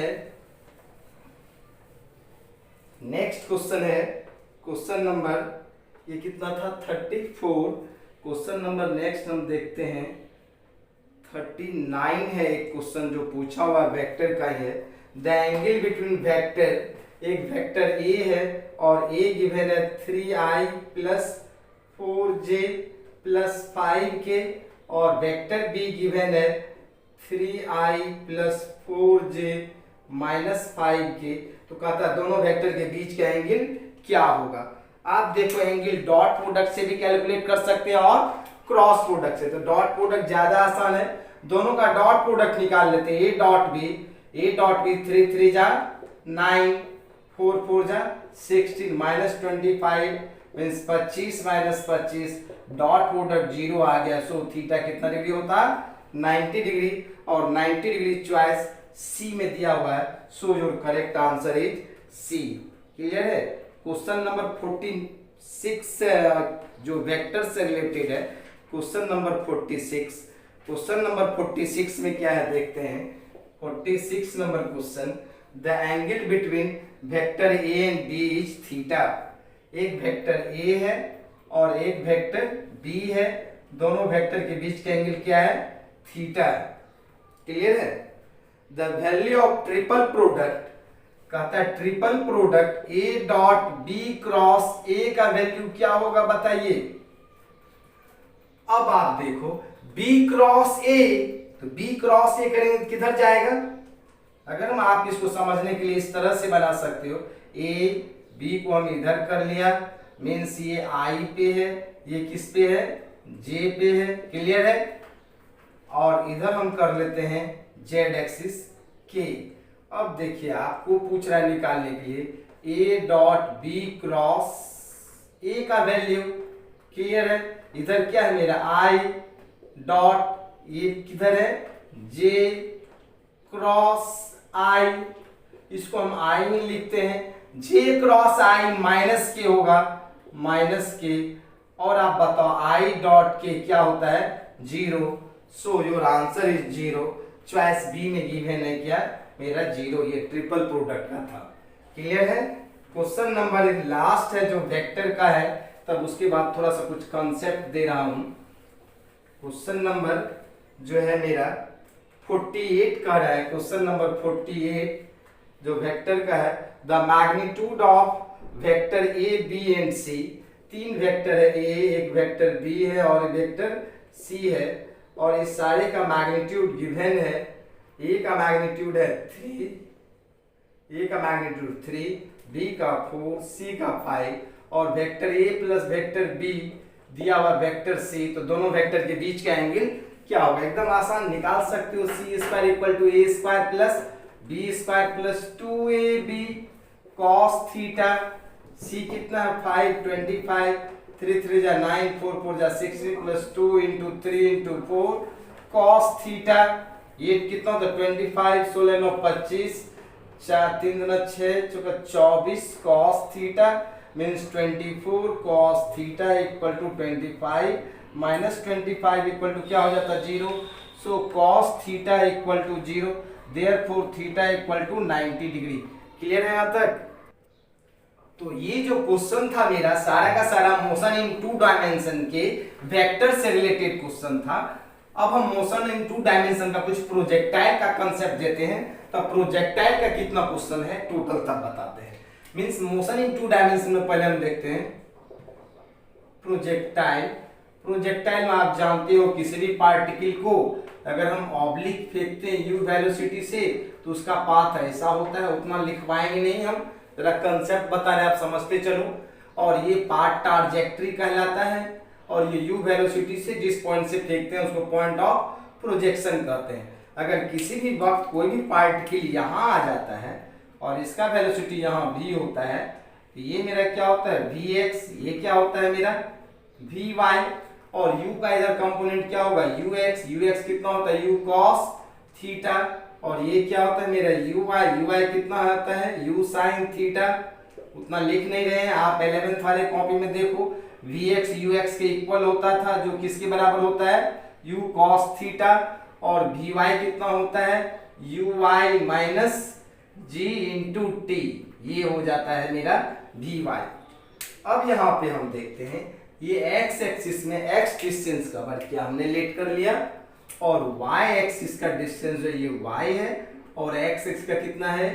है क्वेश्चन नंबर, ये कितना था 34। क्वेश्चन नंबर नेक्स्ट हम देखते हैं 39 है। एक क्वेश्चन जो पूछा हुआ वेक्टर का ही है। द एंगल बिटवीन वेक्टर, एक वेक्टर ए है और ए गिवन है 3i plus 4j plus 5k, और वेक्टर बी गिवन है 3i plus 4j minus 5k। तो कहता है दोनों वेक्टर के बीच का एंगल क्या होगा। आप देखो एंगल डॉट प्रोडक्ट से भी कैलकुलेट कर सकते हैं और क्रॉस प्रोडक्ट से। तो डॉट प्रोडक्ट ज्यादा आसान है, दोनों का डॉट प्रोडक्ट निकाल लेते हैं। ए डॉट बी 3 3 जा 9, 4 4 जा 16, minus 25 means 25 minus 25, dot product 0 आ गया। सो थीटा कितना डिग्री होता है, 90 डिग्री, और 90 डिग्री चॉइस सी में दिया हुआ है। So your correct answer is C. Clear है? क्वेश्चन नंबर 46 जो वेक्टर से रिलेटेड है, क्वेश्चन नंबर 46। क्वेश्चन नंबर 46 में क्या है देखते हैं। 46 number question, the angle between vector A and B is theta. एक वेक्टर ए है और एक वेक्टर बी है, दोनों वेक्टर के बीच का एंगल क्या है, थीटा। क्लियर है? The value of triple product कहता है triple product A dot B cross A का वैल्यू क्या होगा बताइए। अब आप देखो बी क्रॉस ए, तो बी क्रॉस ए करेंगे किधर जाएगा। अगर हम आप इसको समझने के लिए इस तरह से बना सकते हो, ए बी को हम इधर कर लिया, मीन्स ये आई पे है, ये किस पे है, जे पे है, क्लियर है। और इधर हम कर लेते हैं जेड एक्सिस के। अब देखिए आपको पूछ रहा है निकालने के लिए A dot B cross A का वैल्यू, क्लियर है। इधर क्या है मेरा आई डॉट, ये किधर है, जे क्रॉस आई, इसको हम आई में लिखते हैं, जे क्रॉस आई माइनस के होगा, माइनस के। और आप बताओ आई डॉट के क्या होता है, zero. So your answer is zero. Choice B में गिवन है क्या, मेरा जीरो, ये ट्रिपल प्रोडक्ट का था, क्लियर है। क्वेश्चन नंबर लास्ट है जो वेक्टर का है, तब उसके बाद थोड़ा सा कुछ कंसेप्ट दे रहा हूं। क्वेश्चन नंबर जो है मेरा 48 का है, क्वेश्चन नंबर 48 जो वेक्टर का है। The magnitude of vector A B and C, तीन वेक्टर है, ए एक वेक्टर बी है और एक वेक्टर सी है, और इस सारे का मैग्नीट्यूड गिवन है। ए का मैग्नीट्यूड है 3, ए का मैग्नीट्यूड 3, बी का 4, सी का 5, और vector A plus vector B दिया हुआ वेक्टर सी, तो दोनों वेक्टर के बीच का एंगल क्या होगा, एकदम आसान निकाल सकते हो। C square equal to A square plus B square plus 2ab cos theta. C कितना है 5, 25, 3 3 जा 9, 4 4 जा 16 plus 2 into 3 into 4 cos theta. ये कितना होता है 25, 16 9 25, 4 3 दूना 6 चौका 24 cos theta means 24 cos theta equal to 25 minus 25 equal to क्या हो जाता है 0। सो cos theta equal to 0, therefore theta equal to 90 degree. Clear है यहाँ तक। तो ये जो क्वेश्चन था मेरा सारा का सारा मोशन इन 2 डायमेंशन के वेक्टर से रिलेटेड क्वेश्चन था। अब हम मोशन इन 2 डायमेंशन का कुछ प्रोजेक्टाइल का कंसेप्ट देते हैं, तब प्रोजेक्टाइल का कितना क्वेश्चन है टोटल तब बताते हैं। मींस मोशन इन 2 डायमेंशन में पहले हम देखते हैं प्रोजेक्टाइल। प्रोजेक्टाइल में आप जानते हो किसी भी पार्टिकल को अगर हम ऑब्लिक फेंकते हैं यू वेलोसिटी से तो उसका पाथ ऐसा होता है, उतना लिखवाएंगे नहीं हम, जरा कंसेप्ट बता रहे आप समझते चलो। और ये पाथ ट्रांजैक्टरी कहलाता है, और ये यू वेलोसिटी से जिस पॉइंट से फेंकते हैं उसको पॉइंट ऑफ प्रोजेक्शन कहते हैं। अगर किसी भी वक्त कोई भी पार्टिकल यहाँ आ जाता है और इसका वेलोसिटी यहाँ v होता है, तो ये मेरा क्या होता है vx, ये क्या होता है मेरा vy, और u का इधर कंपोनेंट क्या होगा ux, ux कितना होता है u cos थीटा, और ये क्या होता है मेरा uy कितना होता है u sin थीटा। उतना लिख नहीं रहे हैं आप, 11th वाले कॉपी में देखो vx ux के इक्वल होता था, जो किसके बराबर होता है u cos थीटा, और vy कितना होता है uy minus g into T, ये हो जाता है मेरा vy। अब यहाँ पे हम देखते हैं ये x एक्सिस में x डिस्टेंस कवर किया हमने, लेट कर लिया, और y एक्सिस का डिस्टेंस जो ये y है और x एक्सिस का कितना है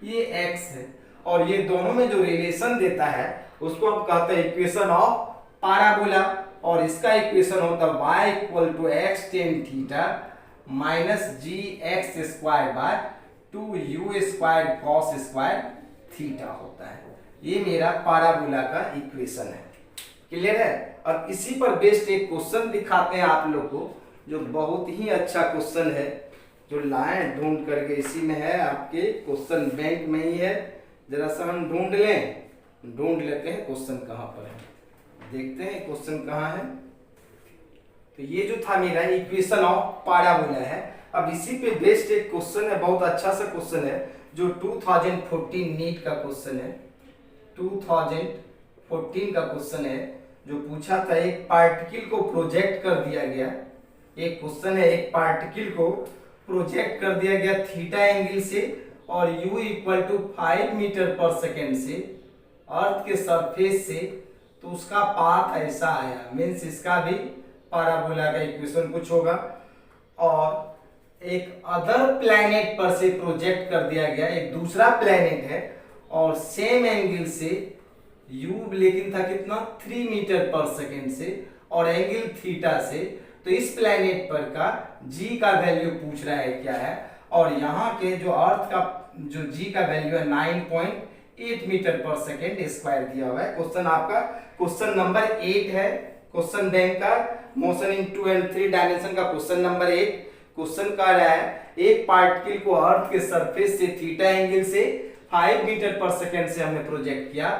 ये x है, और ये दोनों में जो रिलेशन देता है उसको हम कहते हैं इक्वेशन ऑफ पैराबोला, और इसका इक्वेशन होता है y equal to x tan theta minus G X square by 2u square cos square theta होता है। ये मेरा पैराबोला का इक्वेशन है, क्लियर है। और इसी पर बेस्ड एक क्वेश्चन दिखाते हैं आप लोग को, जो बहुत ही अच्छा क्वेश्चन है, जो लाए ढूंढ करके इसी में है, आपके क्वेश्चन बैंक में ही है। जरा सा हम ढूंढ लेते हैं क्वेश्चन कहाँ पर है, देखते हैं क्वेश्चन कहाँ है। तो ये जो था मेरा इक्वेशन ऑफ पैराबोला है। अब इसी पे बेस्ड एक क्वेश्चन है, बहुत अच्छा सा क्वेश्चन है, जो 2014 नीट का क्वेश्चन है, 2014 का क्वेश्चन है, जो पूछा था एक पार्टिकल को प्रोजेक्ट कर दिया गया। एक क्वेश्चन है, एक पार्टिकल को प्रोजेक्ट कर दिया गया थीटा एंगल से और u इक्वल टू 5 मीटर पर सेकेंड से अर्थ के सरफेस से, तो उसका पाथ ऐसा आया, मीन्स इसका भी पैराबोला का इक्वेशन कुछ होगा। और एक अदर प्लैनेट पर से प्रोजेक्ट कर दिया गया, एक दूसरा प्लैनेट है और सेम एंगल से u लेकिन था कितना 3 मीटर पर सेकेंड से और एंगल थीटा से, तो इस प्लैनेट पर का g का वैल्यू पूछ रहा है क्या है, और यहाँ के जो अर्थ का जो g का वैल्यू है 9.8 मीटर पर सेकेंड स्क्वायर दिया हुआ है। क्वेश्चन आपका क्वेश्चन नंबर 8 है, क्वेश्चन बैंक का मोशन इन 2 and 3 डायमेंशन का क्वेश्चन नंबर 8। क्वेश्चन कह रहा है एक पार्टिकल को अर्थ के सरफेस से थीटा एंगल से 5 मीटर पर सेकेंड से हमने प्रोजेक्ट किया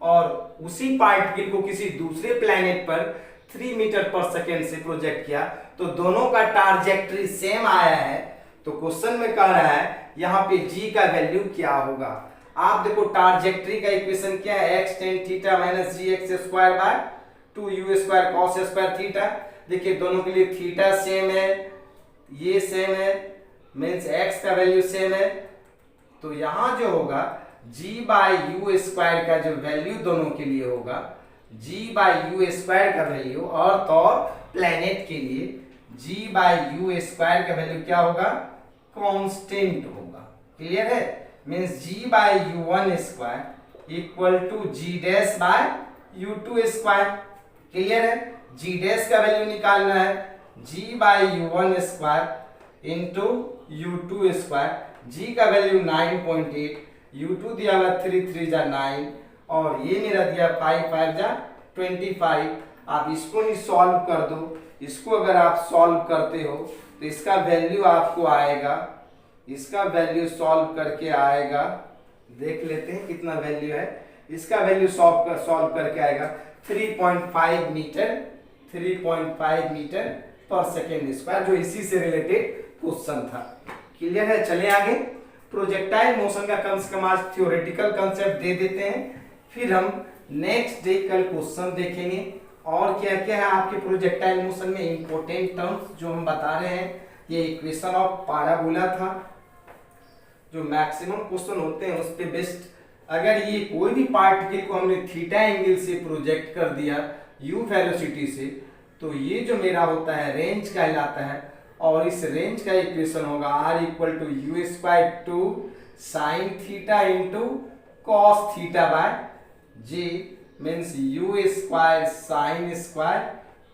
और उसी पार्टिकल को किसी दूसरे प्लैनेट पर 3 मीटर पर सेकेंड से प्रोजेक्ट किया, तो दोनों का ट्राजेक्टरी सेम आया है। तो क्वेश्चन में कह रहा है यहाँ पे g का वैल्यू क्या होगा। आप देखो ट्राजेक्टरी का इक्वेशन क्या है, x tan थीटा minus G X square by 2u square cos square theta. देखिए दोनों के लिए थीटा सेम है, ये सेम है, मीन्स x का वैल्यू सेम है। तो यहाँ जो होगा g बाई यू स्क्वायर का जो वैल्यू दोनों के लिए होगा, g बाई यू स्क्वायर का वैल्यू अर्थ और प्लैनेट के लिए g बाई यू स्क्वायर का वैल्यू क्या होगा, कांस्टेंट होगा। क्लियर है, means g by U one square equal to G dash by U two square. Clear है, g डैश का वैल्यू निकालना है g by U one square into U two square. g का value 9.8, u2 दिया हुआ 3 3 जा 9 और ये मेरा दिया 5 5 जा 25। आप इसको ही सॉल्व कर दो। इसको अगर आप सॉल्व करते हो तो इसका वैल्यू आपको आएगा, इसका वैल्यू सॉल्व करके आएगा, देख लेते हैं कितना वैल्यू है। इसका वैल्यू सॉल्व करके आएगा 3.5 मीटर, 3.5 मीटर पर सेकेंड स्क्वायर, जो इसी से रिलेटेड क्वेश्चन था। क्लियर है, चले आगे। प्रोजेक्टाइल मोशन का कम से कम आज थ्योरेटिकल कंसेप्ट दे देते हैं, फिर हम नेक्स्ट डे कल क्वेश्चन देखेंगे और क्या क्या है आपके प्रोजेक्टाइल मोशन में इंपॉर्टेंट टर्म्स जो हम बता रहे हैं। ये इक्वेशन ऑफ पैराबोला था, जो मैक्सिमम क्वेश्चन होते हैं उस पे बेस्ड। अगर ये कोई भी पार्टिकल को हमने थीटा एंगल से प्रोजेक्ट कर दिया u वेलोसिटी से, तो ये जो मेरा होता है रेंज कहलाता है और इस रेंज का इक्वेशन होगा r equal to u square two sine theta into cos theta by G, means u square sine square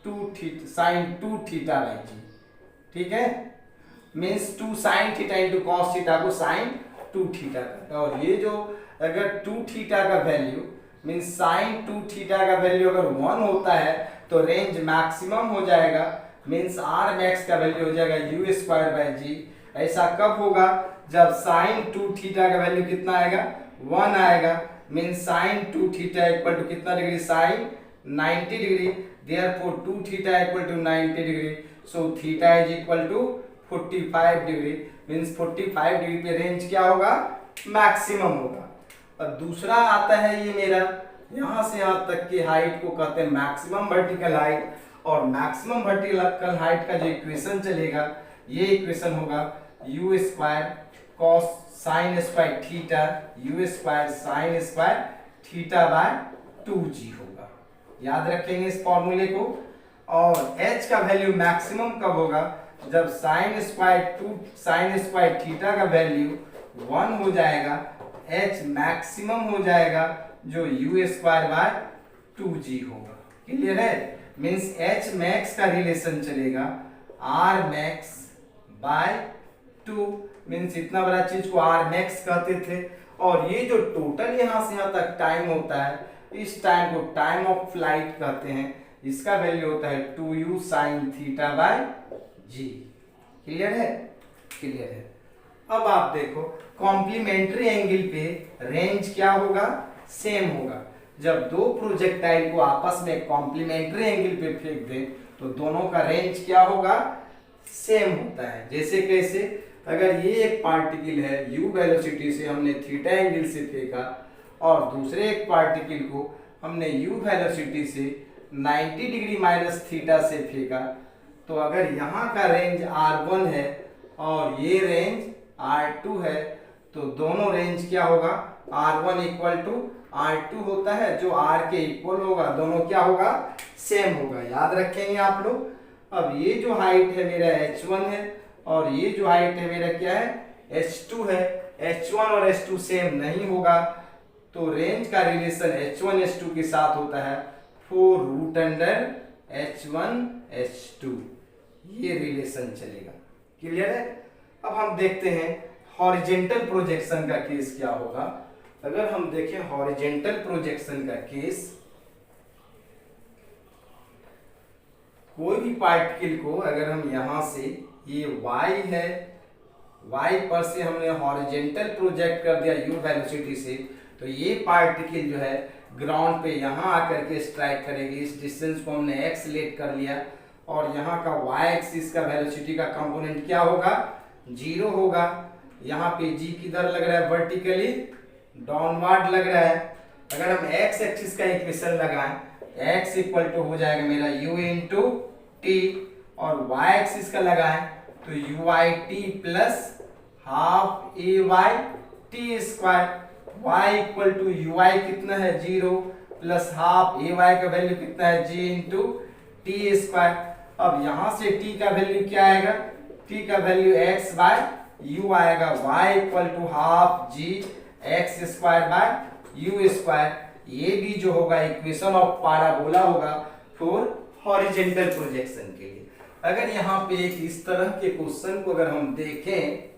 two theta sine 2 theta by G. ठीक है, means 2 sine theta into cos theta को sine 2 theta का, और ये जो अगर 2 theta का value means sine 2 theta का वैल्यू अगर 1 होता है तो रेंज मैक्सिमम हो जाएगा, मीन्स आर मैक्स का वैल्यू हो जाएगा यू स्क्वायर बाय जी। ऐसा कब होगा, जब साइन 2 थीटा का वैल्यू कितना आएगा, 1 आएगा, means sine 2 theta equal to कितना degree, sine 90 degree, therefore 2 theta equal to 90 degree, so theta is equal to 45 degree, means 45 degree पे रेंज क्या होगा, मैक्सिमम होगा। अब दूसरा आता है ये मेरा यहाँ से यहाँ तक की हाइट को कहते हैं मैक्सिमम वर्टिकल हाइट, और मैक्सिमम वर्टिकल हाइट का जो इक्वेशन चलेगा ये इक्वेशन होगा you square cos sine square theta you square sine square theta by 2g होगा। याद रखेंगे इस फॉर्मूले को। और h का वैल्यू मैक्सिमम कब होगा, जब साइन स्क्वायर थीटा का वैल्यू 1 हो जाएगा, h मैक्सिमम हो जाएगा जो यू स्क्वायर बाय 2g होगा। क्लियर है, मीन्स h मैक्स का रिलेशन चलेगा r मैक्स बाय 2, मीन्स इतना बड़ा चीज को r मैक्स कहते थे। और ये जो टोटल यहाँ से यहाँ तक टाइम होता है, इस टाइम को टाइम ऑफ फ्लाइट कहते हैं, इसका वैल्यू होता है 2u sign theta bye g। Clear है, क्लियर है। अब आप देखो कॉम्प्लीमेंट्री एंगल पे रेंज क्या होगा, सेम होगा। जब दो प्रोजेक्टाइल को आपस में कॉम्प्लीमेंट्री एंगल पे फेंक दें तो दोनों का रेंज क्या होगा, सेम होता है। जैसे कैसे, अगर ये एक पार्टिकल है u वेलोसिटी से हमने थीटा एंगल से फेंका और दूसरे एक पार्टिकल को हमने u वेलोसिटी से 90 डिग्री माइनस थीटा से फेंका, तो अगर यहाँ का रेंज r1 है और ये रेंज r2 है, तो दोनों रेंज क्या होगा, r1 इक्वल टू r2 होता है, जो r के इक्वल होगा, दोनों क्या होगा, सेम होगा। याद रखेंगे आप लोग। अब ये जो हाइट है मेरा h1 है और ये जो हाइट है मेरा क्या है, h2 है। h1 और h2 सेम नहीं होगा, तो रेंज का रिलेशन h1 h2 के साथ होता है 4 रूट अंडर h1 h2, ये रिलेशन चलेगा। क्लियर है? अब हम देखते हैं हॉरिजेंटल प्रोजेक्शन का केस क्या होगा। अगर हम देखें हॉरिजेंटल प्रोजेक्शन का केस, कोई भी पार्टिकल को अगर हम यहां से, ये y है, y पर से हमने हॉरिजेंटल प्रोजेक्ट कर दिया u वेलोसिटी से, तो ये पार्टिकल जो है ग्राउंड पे यहां आकर के स्ट्राइक करेगी। इस डिस्टेंस को हमने x लेट कर लिया, और यहाँ का y एक्सिस का वेलोसिटी का कंपोनेंट क्या होगा, 0 होगा। यहाँ पे g किधर लग रहा है, वर्टिकली डाउनवर्ड लग रहा है। अगर हम x एक्सिस का इक्वेशन लगाएं, x इक्वल टू हो जाएगा मेरा u इंटू टी, और y एक्सिस का लगाएं तो u I T plus half A Y T square. y equal to you i कितना है, 0 प्लस हाफ ए वाई का वैल्यू कितना है, g इंटू टी स्क्वायर। अब यहां से t का वैल्यू क्या आएगा, t का वैल्यू x बाय u आएगा। y equal to half g X square by U square. ये भी जो होगा इक्वेशन ऑफ पैराबोला होगा फॉर हॉरिजेंटल प्रोजेक्शन के लिए। अगर यहाँ पे एक इस तरह के क्वेश्चन को अगर हम देखें,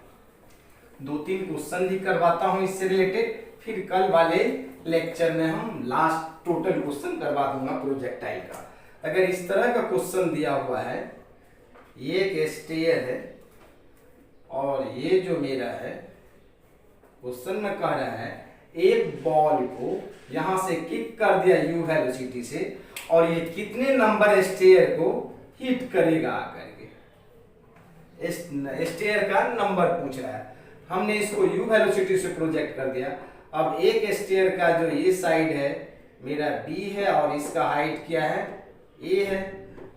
2-3 क्वेश्चन भी करवाता हूं इससे रिलेटेड, फिर कल वाले लेक्चर में हम लास्ट टोटल क्वेश्चन करवा दूंगा प्रोजेक्टाइल का। अगर इस तरह का क्वेश्चन दिया हुआ है, ये एक स्टेयर है और ये जो मेरा है क्वेश्चन में कह रहा है एक बॉल को यहां से किक कर दिया u वेलोसिटी से, और ये कितने नंबर स्टेयर को हिट करेगा आकर के, स्टेयर का नंबर पूछ रहा है। हमने इसको u वेलोसिटी से प्रोजेक्ट कर दिया। अब एक स्टेयर का जो ये साइड है मेरा b है और इसका हाइट क्या है, a है,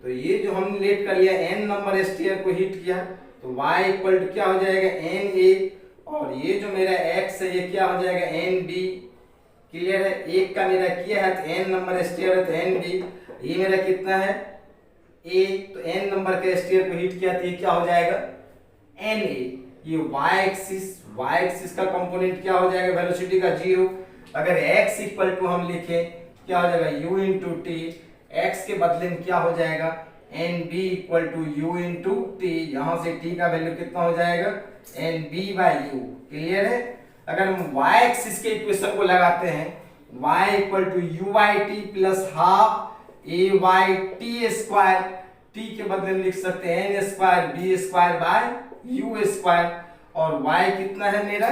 तो ये जो हमने लेट कर लिया n नंबर स्टेयर को हिट किया, तो y इक्वल टू क्या हो जाएगा, n a, और ये जो मेरा x है ये क्या हो जाएगा, n b। क्लियर है? एक का मेरा किया है तो n नंबर स्टेयर है तो n b, ये मेरा कितना है a, तो n नंबर के स्टेयर को हिट किया तो ये क्या हो जाएगा, n a। ये y एक्सिस का कंपोनेंट क्या हो जाएगा, वेलोसिटी का 0। अगर x इक्वल टू हम लिखें क्या हो जाएगा, u इंटू टी, x के बदले में क्या हो जाएगा, N B equal to U into T. यहां से t का वैल्यू कितना हो जाएगा, N B by U. Clear है? अगर हम y एक्सिस के इक्वेशन को लगाते हैं, y equal to you I T plus half A Y T square, t के बदले में लिख सकते हैं N square B square by U square, और y कितना है मेरा,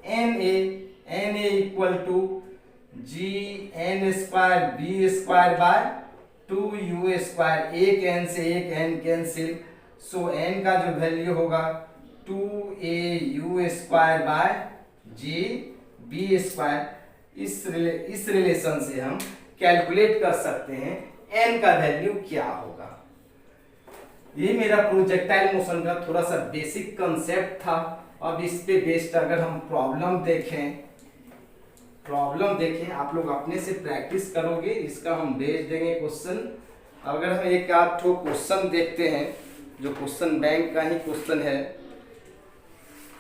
N A equal to G N square B square by 2u square. एक n से एक n कैंसिल, सो n का जो वैल्यू होगा 2au square by G B square. इस रिलेशन से हम कैलकुलेट कर सकते हैं n का वैल्यू क्या होगा। ये मेरा प्रोजेक्टाइल मोशन का थोड़ा सा बेसिक कंसेप्ट था। अब इस पे बेस्ड अगर हम प्रॉब्लम देखें, आप लोग अपने से प्रैक्टिस करोगे, इसका हम भेज देंगे क्वेश्चन। अगर हम एक आध ठो क्वेश्चन देखते हैं जो क्वेश्चन बैंक का ही क्वेश्चन है।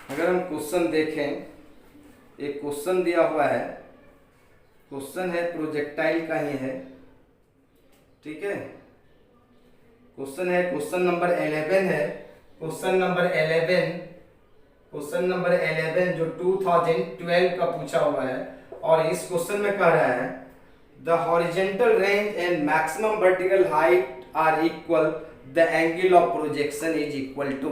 अगर हम क्वेश्चन देखें, एक क्वेश्चन दिया हुआ है, क्वेश्चन है प्रोजेक्टाइल का ही है, ठीक है। क्वेश्चन है, क्वेश्चन नंबर 11 है, क्वेश्चन नंबर 11 जो 2012 का पूछा हुआ है, और इस क्वेश्चन में कह रहा है the horizontal range and maximum vertical height are equal, the angle of projection is equal to.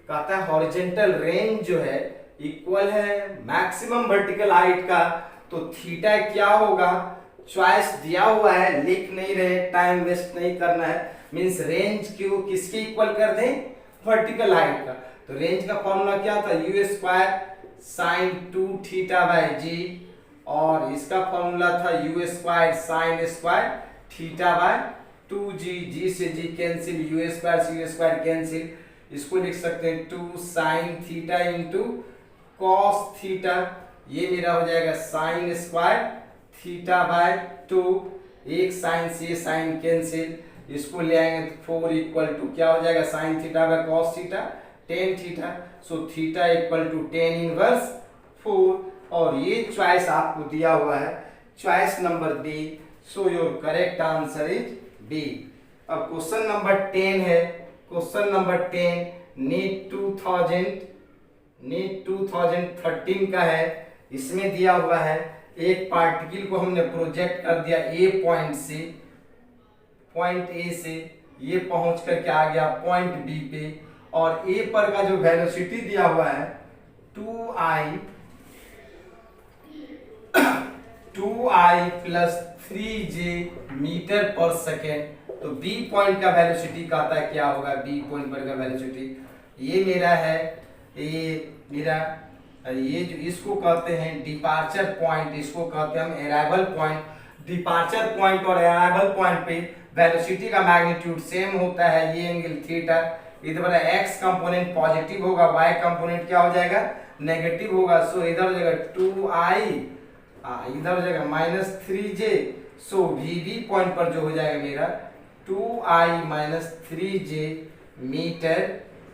कहता है हॉरिजेंटल रेंज जो है इक्वल है मैक्सिमम वर्टिकल हाइट का, तो थीटा क्या होगा, चॉइस दिया हुआ है, लिख नहीं रहे, टाइम वेस्ट नहीं करना है। मींस रेंज क्यों किसके इक्वल कर दें, वर्टिकल हाइट का। तो रेंज का फॉर्मूला क्या था, you square sign 2 theta by जी, और इसका फॉर्मूला था you square sine square theta by 2g। जी से जी कैंसिल, यू स्क्वायर से यू स्क्वायर कैंसिल, इसको लिख सकते हैं 2 sine theta into cos theta. ये मेरा हो जाएगा साइन स्क्वायर थीटा बाय 2, एक साइन से साइन कैंसिल, इसको ले आएंगे 4 इक्वल टू क्या हो जाएगा, sine theta by cos theta tan theta, so theta equal to tan inverse 4, और ये चॉइस आपको दिया हुआ है choice number B, so your correct answer is B. अब क्वेश्चन नंबर 10 है, क्वेश्चन नंबर 10 नीट 2013 का है। इसमें दिया हुआ है एक पार्टिकल को हमने प्रोजेक्ट कर दिया पॉइंट ए से ये पहुंच करके आ गया पॉइंट बी पे, और ए पर का जो वेलोसिटी दिया हुआ है 2i प्लस 3j मीटर पर सेकेंड। तो बी पॉइंट का वेलोसिटी कहता है क्या होगा, बी पॉइंट पर का वेलोसिटी ये मेरा है, ये जो इसको कहते हैं डिपार्चर पॉइंट, इसको कहते हैं हम अराइवल पॉइंट। डिपार्चर पॉइंट और अराइवल पॉइंट पे वेलोसिटी का मैग्नीट्यूड सेम होता है, ये एंगल थीटा। इधर पर एक्स कंपोनेंट पॉजिटिव होगा, वाई कंपोनेंट क्या हो जाएगा, नेगेटिव होगा। सो इधर हो जाएगा 2i, इधर हो जाएगा minus 3j। So we point पर जो हो जाएगा मेरा 2i माइनस 3j मीटर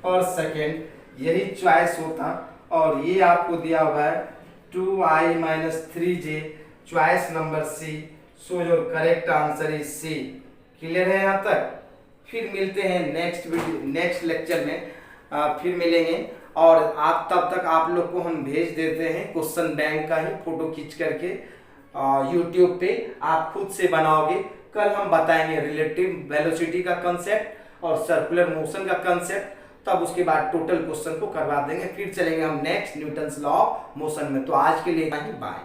पर सेकेंड, यही चॉइस होता। और ये आपको दिया हुआ है 2i माइनस 3j, choice number C, so your correct answer is C. Clear है यहाँ तक? फिर मिलते हैं नेक्स्ट लेक्चर में, फिर मिलेंगे। और आप तब तक आप लोग को हम भेज देते हैं क्वेश्चन बैंक का ही फोटो खींच करके यूट्यूब पे, आप खुद से बनाओगे। कल हम बताएंगे रिलेटिव वेलोसिटी का कंसेप्ट और सर्कुलर मोशन का कंसेप्ट, तब उसके बाद टोटल क्वेश्चन को करवा देंगे। फिर चलेंगे हम next Newton's law of motion में। तो आज के लिए बाय।